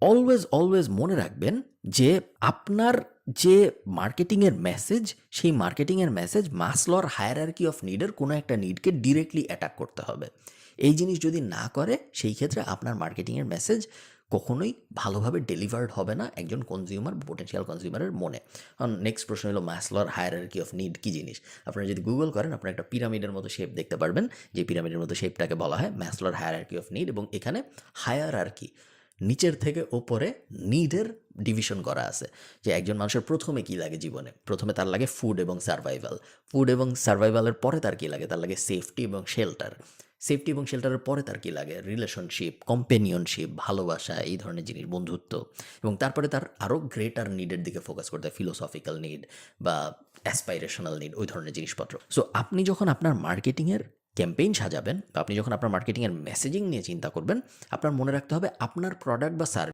Always always মনে রাখবেন যে আপনার যে মার্কেটিংয়ের মেসেজ, সেই মার্কেটিংয়ের মেসেজ মাসলোর হায়ারার্কি অফ নিডের কোনো একটা নিডকে ডিরেক্টলি অ্যাটাক করতে হবে। এই জিনিস যদি না করে, সেই ক্ষেত্রে আপনার মার্কেটিংয়ের মেসেজ কখনোই ভালোভাবে ডেলিভার্ড হবে না একজন কনজিউমার বা পোটেনশিয়াল কনজিউমারের মনে। নেক্সট প্রশ্ন হলো মাসলোর হায়ারার্কি অফ নিড কী জিনিস। আপনারা যদি গুগল করেন, আপনারা একটা পিরামিডের মতো শেপ দেখতে পারবেন, যে পিরামিডের মতো শেপটাকে বলা হয় মাসলোর হায়ারার্কি অফ নিড, এবং এখানে হায়ারার্কি নিচের থেকে ওপরে নিডের ডিভিশন করা আছে, যে একজন মানুষের প্রথমে কী লাগে জীবনে। প্রথমে তার লাগে ফুড এবং সার্ভাইভাল, ফুড এবং সার্ভাইভালের পরে তার কী লাগে, তার লাগে সেফটি এবং শেল্টার, সেফটি এবং শেল্টারের পরে তার কী লাগে, রিলেশনশিপ, কম্পেনিয়নশিপ, ভালোবাসা, এই ধরনের জিনিস, বন্ধুত্ব, এবং তারপরে তার আরও গ্রেটার নিডের দিকে ফোকাস করতে হয়, ফিলোসফিক্যাল নিড বা অ্যাসপাইরেশনাল নিড, ওই ধরনের জিনিসপত্র। সো আপনি যখন আপনার মার্কেটিংয়ের ক্যাম্পেইন সাজাবেন, বা আপনি যখন আপনার মার্কেটিংয়ের মেসেজিং নিয়ে চিন্তা করবেন, আপনার মনে রাখতে হবে আপনার প্রোডাক্ট বা সার্ভিস